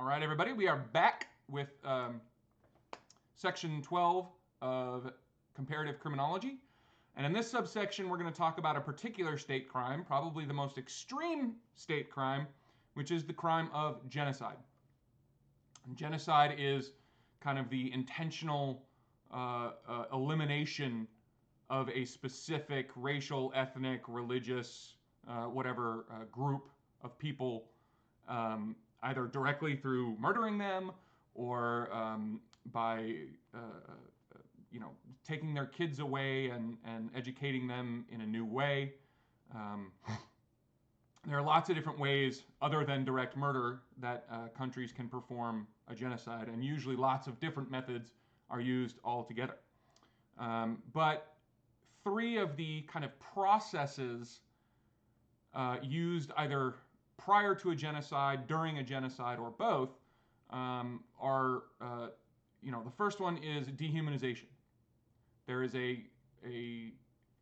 All right, everybody, we are back with section 12 of Comparative Criminology. And in this subsection, we're going to talk about a particular state crime, probably the most extreme state crime, which is the crime of genocide. And genocide is kind of the intentional elimination of a specific racial, ethnic, religious, whatever group of people, either directly through murdering them or by taking their kids away and educating them in a new way. There are lots of different ways other than direct murder that countries can perform a genocide, and usually lots of different methods are used altogether. But three of the kind of processes used either prior to a genocide, during a genocide, or both are, the first one is dehumanization. There is a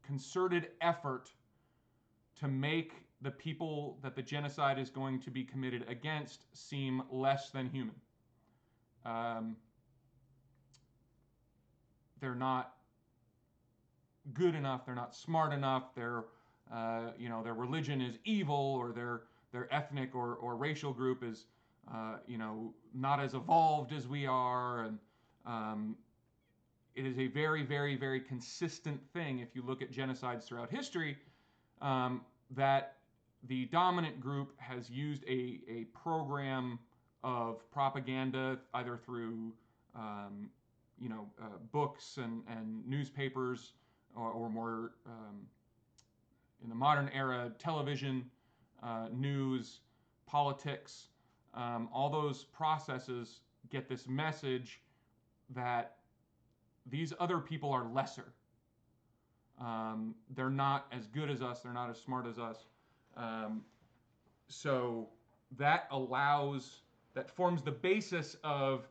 concerted effort to make the people that the genocide is going to be committed against seem less than human. They're not good enough. They're not smart enough. Their religion is evil, or their ethnic or racial group is, not as evolved as we are, and it is a very, very, very consistent thing if you look at genocides throughout history, that the dominant group has used a program of propaganda, either through books and newspapers, or more in the modern era, television, news, politics. All those processes get this message that these other people are lesser. They're not as good as us. They're not as smart as us. So that forms the basis of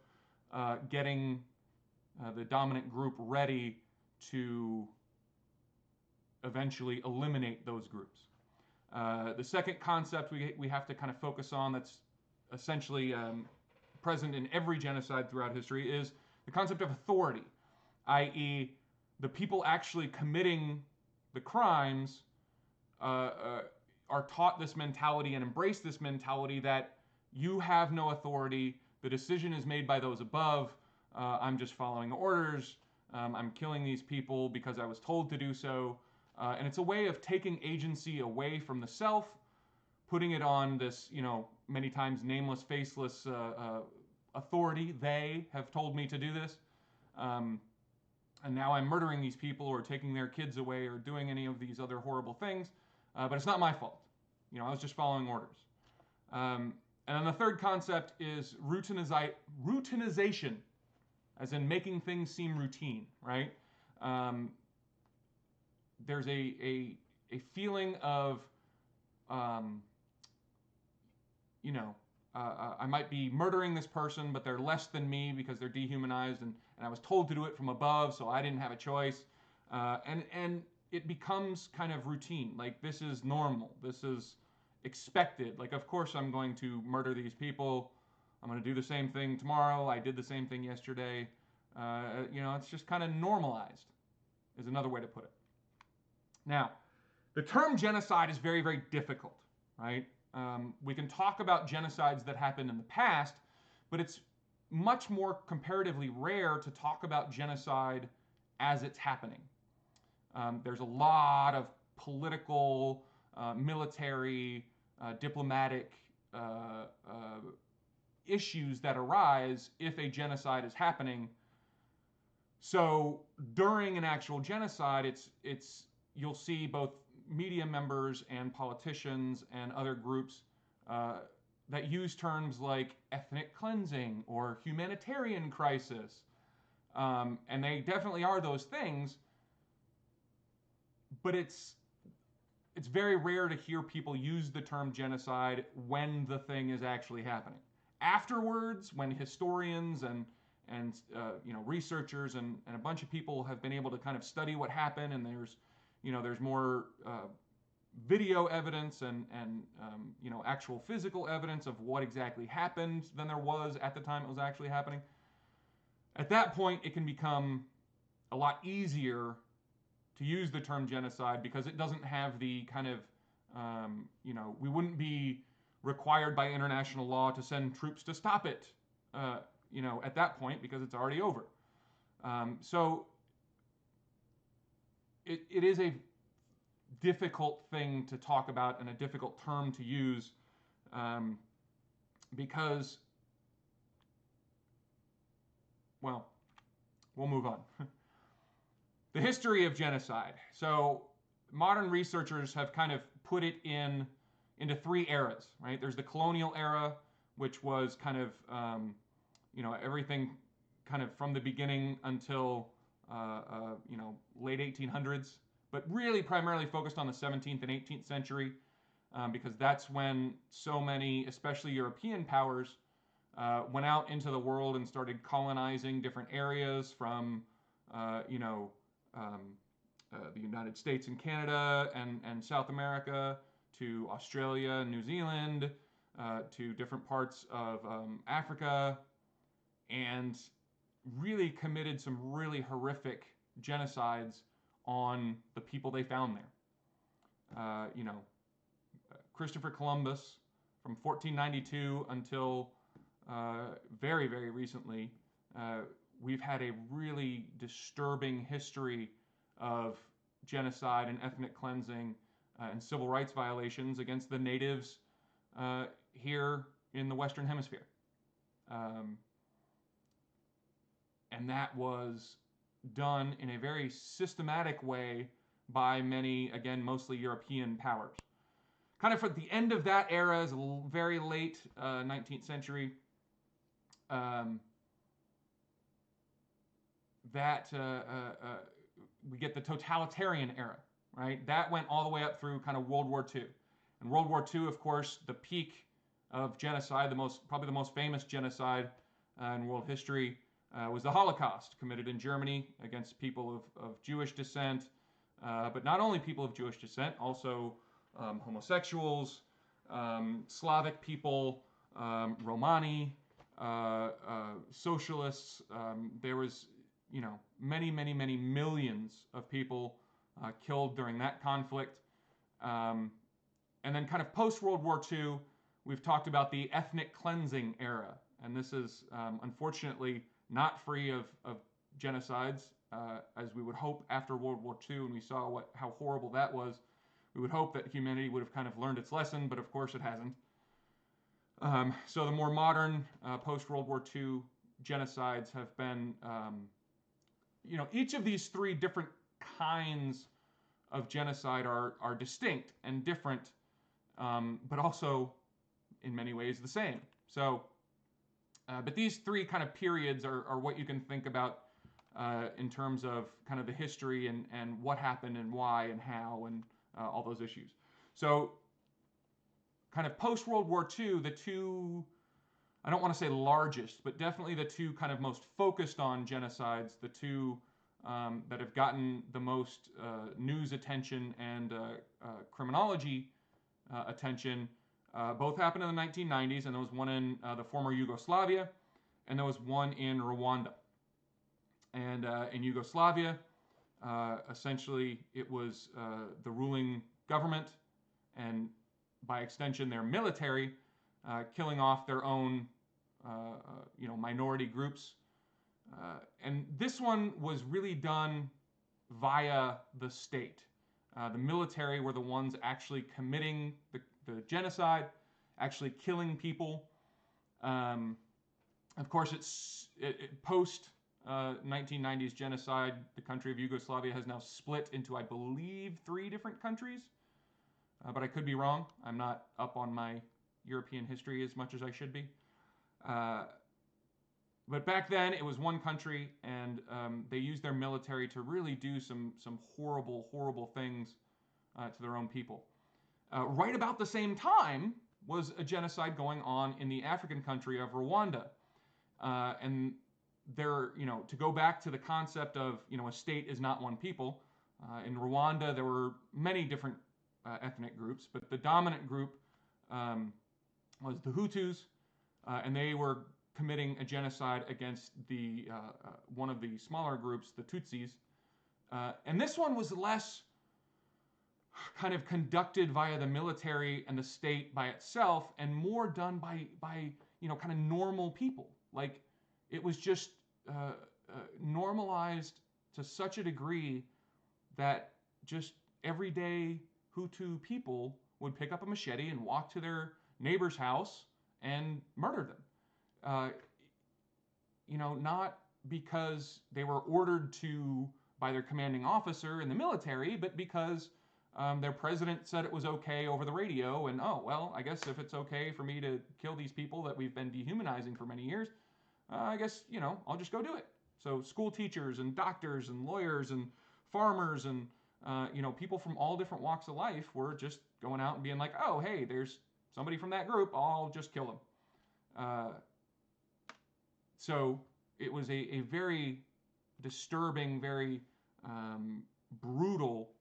getting the dominant group ready to eventually eliminate those groups. The second concept we have to kind of focus on, that's essentially present in every genocide throughout history, is the concept of authority, i.e., the people actually committing the crimes are taught this mentality and embrace this mentality that you have no authority, the decision is made by those above, I'm just following orders, I'm killing these people because I was told to do so. And it's a way of taking agency away from the self, putting it on this, many times nameless, faceless authority. They have told me to do this. And now I'm murdering these people, or taking their kids away, or doing any of these other horrible things. But it's not my fault. I was just following orders. And then the third concept is routinization, as in making things seem routine, right? There's a feeling of, I might be murdering this person, but they're less than me because they're dehumanized, and I was told to do it from above, so I didn't have a choice. And it becomes kind of routine. Like, this is normal. This is expected. Like, of course I'm going to murder these people. I'm going to do the same thing tomorrow. I did the same thing yesterday. It's just kind of normalized, is another way to put it. Now, the term genocide is very, very difficult, right? We can talk about genocides that happened in the past, but it's much more comparatively rare to talk about genocide as it's happening. There's a lot of political, military, diplomatic issues that arise if a genocide is happening. So during an actual genocide, you'll see both media members and politicians and other groups that use terms like ethnic cleansing or humanitarian crisis. And they definitely are those things, but it's very rare to hear people use the term genocide when the thing is actually happening. Afterwards, when historians and researchers and a bunch of people have been able to kind of study what happened, and there's more video evidence and actual physical evidence of what exactly happened than there was at the time it was actually happening. At that point, it can become a lot easier to use the term genocide because it doesn't have the kind of, we wouldn't be required by international law to send troops to stop it, at that point because it's already over. So it is a difficult thing to talk about and a difficult term to use because, well, we'll move on. The history of genocide. So modern researchers have kind of put it into three eras, right? There's the colonial era, which was kind of, everything kind of from the beginning until, late 1800s, but really primarily focused on the 17th and 18th century, because that's when so many, especially European powers, went out into the world and started colonizing different areas from, the United States and Canada and South America to Australia and New Zealand, to different parts of Africa, and really committed some really horrific genocides on the people they found there. Christopher Columbus, from 1492 until very, very recently, we've had a really disturbing history of genocide and ethnic cleansing and civil rights violations against the natives here in the Western Hemisphere. And that was done in a very systematic way by many, again, mostly European powers. Kind of at the end of that era is very late 19th century. We get the totalitarian era, right? That went all the way up through kind of World War II. And World War II, of course, the peak of genocide, probably the most famous genocide in world history, was the Holocaust, committed in Germany against people of Jewish descent, but not only people of Jewish descent, also homosexuals, Slavic people, Romani, socialists. There was, many, many, many millions of people killed during that conflict. And then kind of post-World War II, we've talked about the ethnic cleansing era. And this is, unfortunately, not free of genocides, as we would hope after World War II, and we saw how horrible that was. We would hope that humanity would have kind of learned its lesson, but of course it hasn't. So the more modern post-World War II genocides have been, each of these three different kinds of genocide are distinct and different, but also in many ways the same. So, but these three kind of periods are what you can think about in terms of kind of the history and what happened and why and how and all those issues. So kind of post-World War II, the two, I don't want to say largest, but definitely the two kind of most focused on genocides, the two that have gotten the most news attention and criminology attention, both happened in the 1990s, and there was one in the former Yugoslavia, and there was one in Rwanda. And in Yugoslavia, essentially it was the ruling government, and by extension their military, killing off their own minority groups. And this one was really done via the state. The military were the ones actually committing the genocide, actually killing people. Of course, post 1990s genocide, the country of Yugoslavia has now split into, I believe, 3 different countries. But I could be wrong. I'm not up on my European history as much as I should be. But back then, it was one country, and they used their military to really do some horrible, horrible things to their own people. Right about the same time was a genocide going on in the African country of Rwanda. And there, to go back to the concept of, a state is not one people, in Rwanda, there were many different ethnic groups, but the dominant group was the Hutus, and they were committing a genocide against the one of the smaller groups, the Tutsis. And this one was less kind of conducted via the military and the state by itself, and more done by kind of normal people. Like, it was just normalized to such a degree that just everyday Hutu people would pick up a machete and walk to their neighbor's house and murder them. Not because they were ordered to by their commanding officer in the military, but because their president said it was okay over the radio, and oh, well, I guess if it's okay for me to kill these people that we've been dehumanizing for many years, I guess, I'll just go do it. So school teachers and doctors and lawyers and farmers and, people from all different walks of life were just going out and being like, oh, hey, there's somebody from that group, I'll just kill them. So it was a very disturbing, very brutal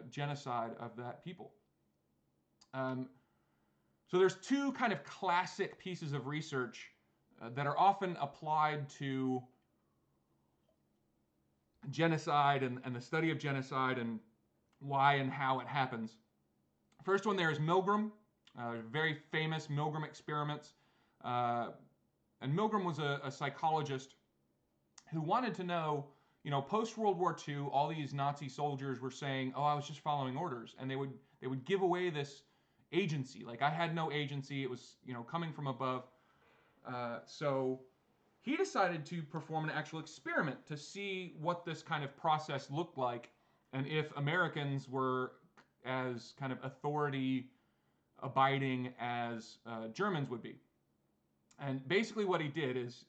genocide of that people. So there's two kind of classic pieces of research that are often applied to genocide and the study of genocide and why and how it happens. First one there is Milgram, very famous Milgram experiments. And Milgram was a psychologist who wanted to know, post-World War II, all these Nazi soldiers were saying, oh, I was just following orders. And they would give away this agency. Like, I had no agency. It was, coming from above. So he decided to perform an actual experiment to see what this kind of process looked like and if Americans were as kind of authority-abiding as Germans would be. And basically what he did is,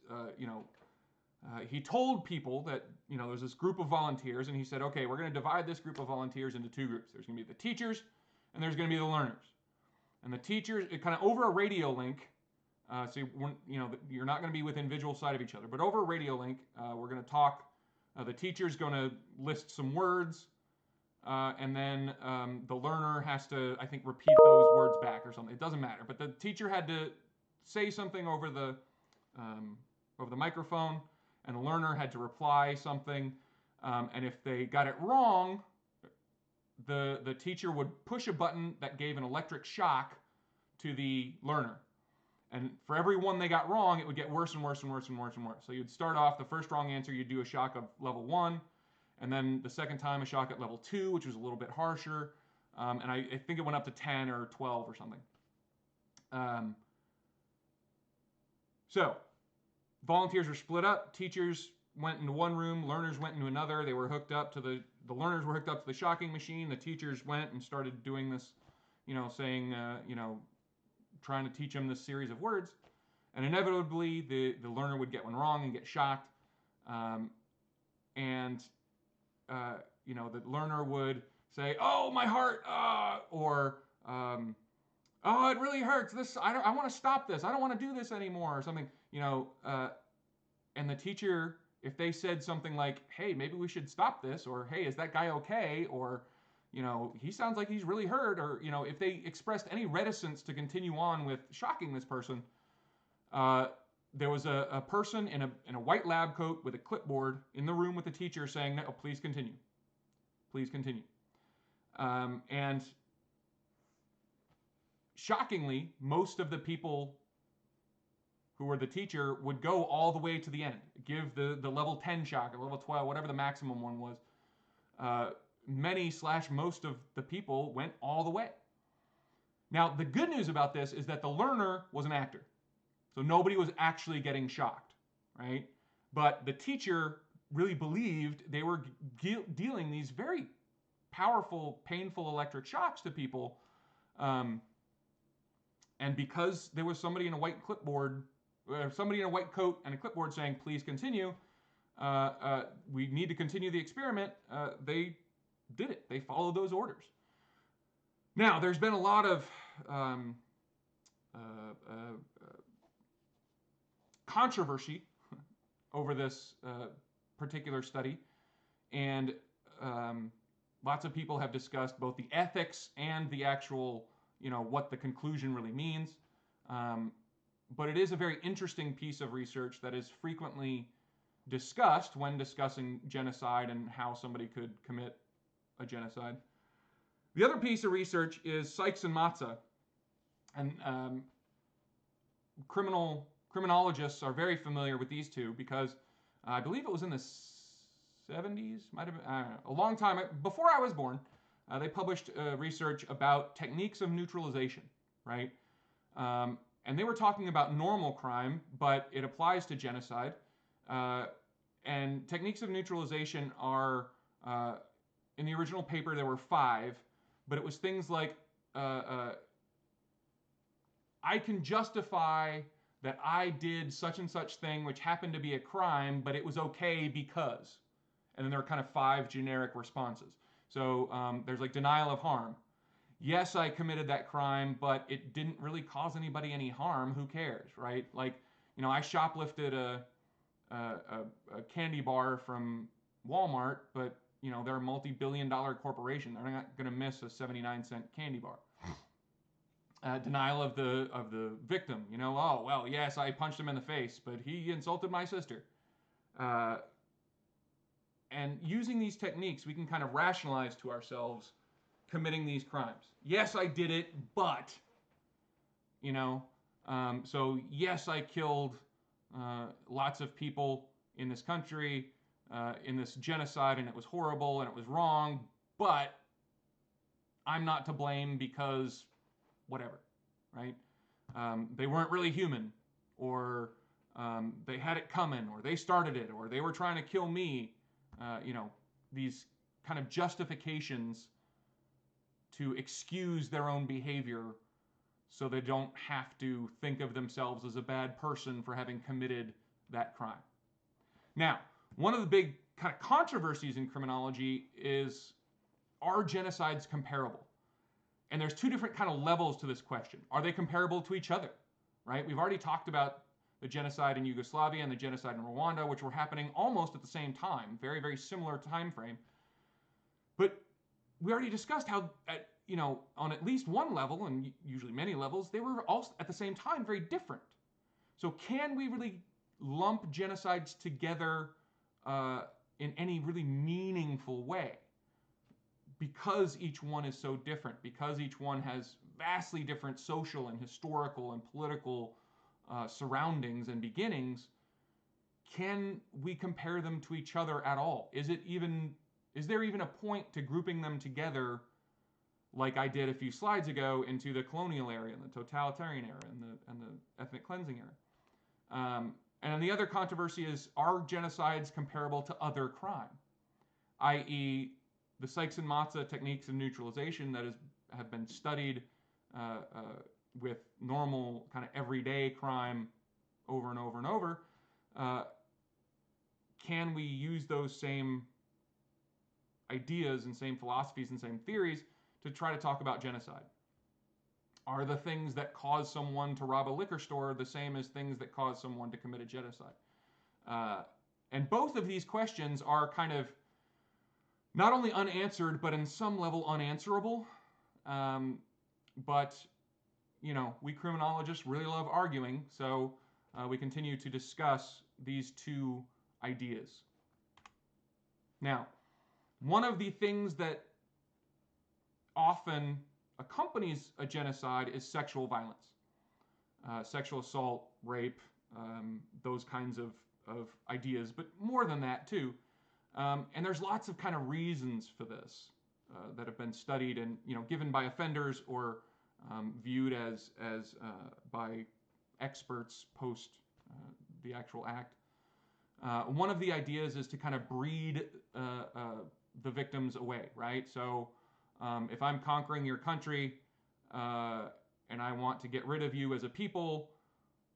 he told people that, there was this group of volunteers, and he said, okay, we're going to divide this group of volunteers into two groups. There's going to be the teachers, and there's going to be the learners. And the teachers, it kind of over a radio link, so you're not going to be within visual sight of each other, but over a radio link, we're going to talk. The teacher's going to list some words, and then the learner has to, I think, repeat those words back or something. It doesn't matter, but the teacher had to say something over the microphone, and the learner had to reply something. And if they got it wrong, the teacher would push a button that gave an electric shock to the learner. And for every one they got wrong, it would get worse and worse and worse and worse and worse. So you'd start off, the first wrong answer, you'd do a shock of level 1, and then the second time a shock at level 2, which was a little bit harsher. And I think it went up to 10 or 12 or something. So volunteers were split up. Teachers went into one room. Learners went into another. They were hooked up to the learners were hooked up to the shocking machine. The teachers went and started doing this, saying, trying to teach them this series of words. And inevitably, the learner would get one wrong and get shocked. The learner would say, oh, my heart, or, oh, it really hurts. I want to stop this. I don't want to do this anymore, or something, and the teacher, if they said something like, hey, maybe we should stop this, or hey, is that guy okay? Or, he sounds like he's really hurt, or, if they expressed any reticence to continue on with shocking this person, there was a person in a white lab coat with a clipboard in the room with the teacher saying, no, please continue. Please continue. And shockingly, most of the people who were the teacher would go all the way to the end, give the level 10 shock, or level 12, whatever the maximum one was. Most of the people went all the way. Now, the good news about this is that the learner was an actor. So nobody was actually getting shocked, right? But the teacher really believed they were dealing these very powerful, painful electric shocks to people. And because there was somebody in a white clipboard, somebody in a white coat and a clipboard saying, please continue, we need to continue the experiment, they did it. They followed those orders. Now, there's been a lot of controversy over this particular study, and Lots of people have discussed both the ethics and the actual, what the conclusion really means. But it is a very interesting piece of research that is frequently discussed when discussing genocide and how somebody could commit a genocide. The other piece of research is Sykes and Matza. And criminologists are very familiar with these two because I believe it was in the 70s, might have been, I don't know, a long time before I was born. They published research about techniques of neutralization, right? And they were talking about normal crime, but it applies to genocide. And techniques of neutralization are, in the original paper, there were 5, but it was things like, I can justify that I did such and such thing, which happened to be a crime, but it was okay because. And then there are kind of 5 generic responses. So there's like denial of harm. Yes, I committed that crime, but it didn't really cause anybody any harm. Who cares, right? Like, I shoplifted a candy bar from Walmart, but they're a multi-billion-dollar corporation. They're not going to miss a 79-cent candy bar. Denial of the victim. Oh well, yes, I punched him in the face, but he insulted my sister. And using these techniques, we can kind of rationalize to ourselves committing these crimes. Yes, I did it, but, so yes, I killed lots of people in this country, in this genocide, and it was horrible and it was wrong, but I'm not to blame because whatever, right? They weren't really human, or they had it coming, or they started it, or they were trying to kill me. These kind of justifications to excuse their own behavior so they don't have to think of themselves as a bad person for having committed that crime. Now, one of the big kind of controversies in criminology is, are genocides comparable? And there's 2 different kind of levels to this question. Are they comparable to each other, right? We've already talked about the genocide in Yugoslavia and the genocide in Rwanda, which were happening almost at the same time, very, very similar time frame. But we already discussed how, on at least one level, and usually many levels, they were all at the same time very different. So can we really lump genocides together in any really meaningful way? Because each one is so different, because each one has vastly different social and historical and political surroundings and beginnings, can we compare them to each other at all? Is there even a point to grouping them together, like I did a few slides ago, into the colonial era and the totalitarian era and the ethnic cleansing era? And the other controversy is, are genocides comparable to other crime? I.e., the Sykes and Matza techniques of neutralization that have been studied with normal kind of everyday crime over and over and over, can we use those same ideas and same philosophies and same theories to try to talk about genocide? Are the things that cause someone to rob a liquor store the same as things that cause someone to commit a genocide? And both of these questions are kind of not only unanswered, but in some level unanswerable. But, we criminologists really love arguing, so we continue to discuss these 2 ideas. Now, one of the things that often accompanies a genocide is sexual violence. Sexual assault, rape, those kinds of ideas, but more than that too. And there's lots of kind of reasons for this that have been studied and given by offenders or viewed as by experts post the actual act. One of the ideas is to kind of breed the victims away, right? So if I'm conquering your country and I want to get rid of you as a people,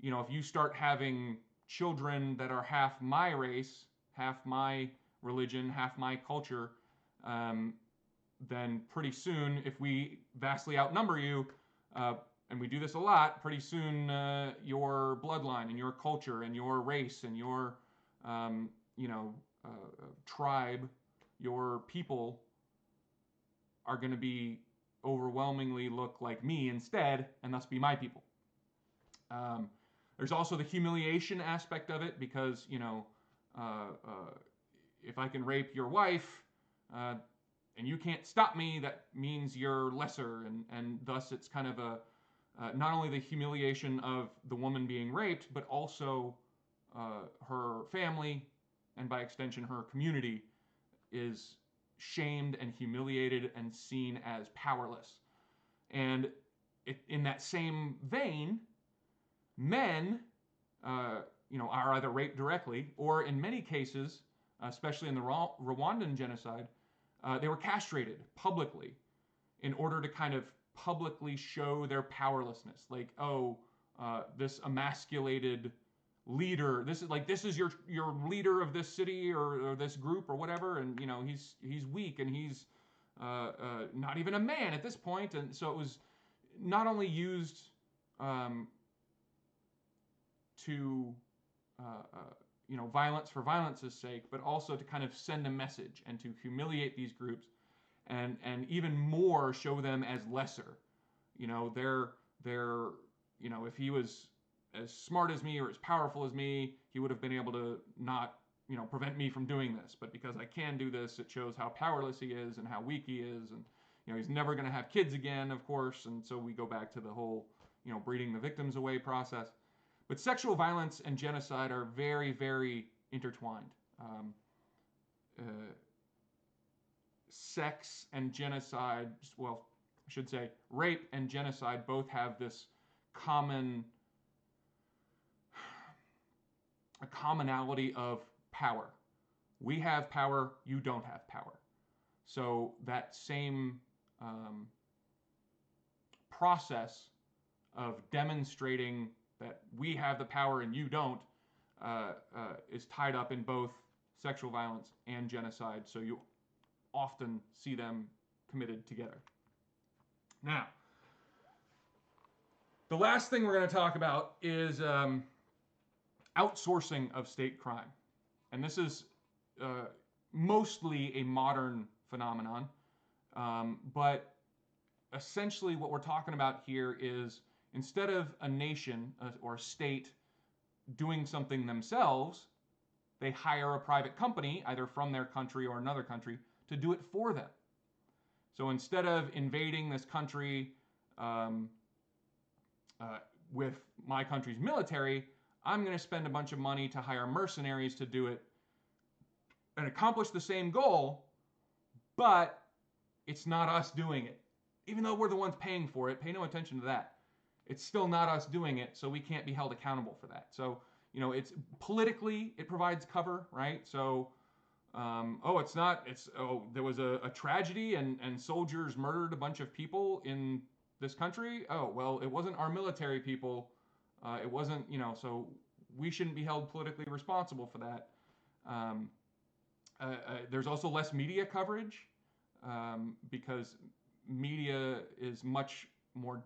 if you start having children that are half my race, half my religion, half my culture, then pretty soon, if we vastly outnumber you, and we do this a lot, pretty soon your bloodline and your culture and your race and your tribe, your people are going to be overwhelmingly look like me instead, and thus be my people. There's also the humiliation aspect of it, because if I can rape your wife and you can't stop me, that means you're lesser, and thus it's kind of a not only the humiliation of the woman being raped, but also her family, and by extension her community, is shamed and humiliated and seen as powerless. And in that same vein, men, are either raped directly, or in many cases, especially in the Rwandan genocide, they were castrated publicly in order to kind of publicly show their powerlessness. Like, this emasculated leader, this is your leader of this city or this group or whatever, and he's weak, and he's not even a man at this point. And so it was not only used to violence for violence's sake, but also to kind of send a message and to humiliate these groups, and even more show them as lesser. If he was as smart as me or as powerful as me, he would have been able to not prevent me from doing this. But because I can do this, it shows how powerless he is and how weak he is, and he's never going to have kids again, of course. And so we go back to the whole breeding the victims away process. But sexual violence and genocide are very, very intertwined. Sex and genocide, well, I should say rape and genocide, both have this a commonality of power. We have power, you don't have power. So that same process of demonstrating that we have the power and you don't is tied up in both sexual violence and genocide. So you often see them committed together. Now, the last thing we're going to talk about is outsourcing of state crime. And this is mostly a modern phenomenon, but essentially what we're talking about here is, instead of a nation or a state doing something themselves, they hire a private company, either from their country or another country, to do it for them. So instead of invading this country with my country's military, I'm going to spend a bunch of money to hire mercenaries to do it and accomplish the same goal, but it's not us doing it. Even though we're the ones paying for it, pay no attention to that. It's still not us doing it, so we can't be held accountable for that. So, it's politically, it provides cover, right? So, there was a tragedy and soldiers murdered a bunch of people in this country. Oh, well, it wasn't our military people. It wasn't, so we shouldn't be held politically responsible for that. There's also less media coverage because media is much more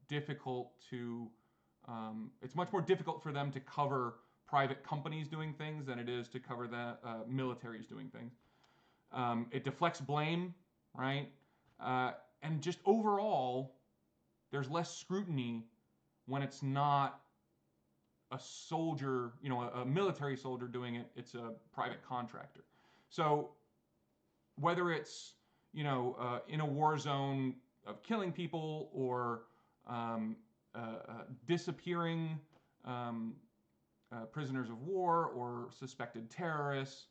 difficult it's much more difficult for them to cover private companies doing things than it is to cover the militaries doing things. It deflects blame, right? And just overall, there's less scrutiny when it's not a soldier, a military soldier doing it, it's a private contractor. So whether it's, in a war zone of killing people or disappearing prisoners of war or suspected terrorists,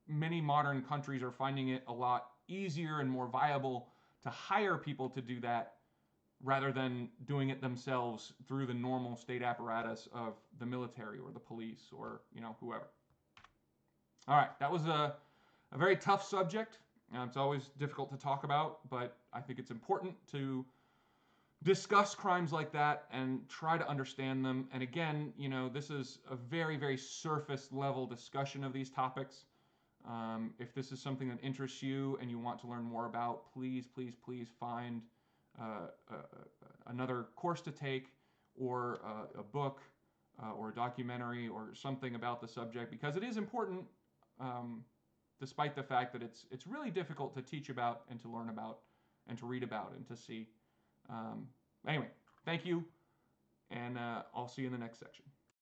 many modern countries are finding it a lot easier and more viable to hire people to do that rather than doing it themselves through the normal state apparatus of the military or the police or whoever. All right, that was a very tough subject. It's always difficult to talk about, but I think it's important to discuss crimes like that and try to understand them. And again, this is a very, very surface level discussion of these topics. If this is something that interests you and you want to learn more about, please, please, please find another course to take, or a book, or a documentary, or something about the subject, because it is important despite the fact that it's really difficult to teach about and to learn about and to read about and to see. Anyway, thank you, and I'll see you in the next section.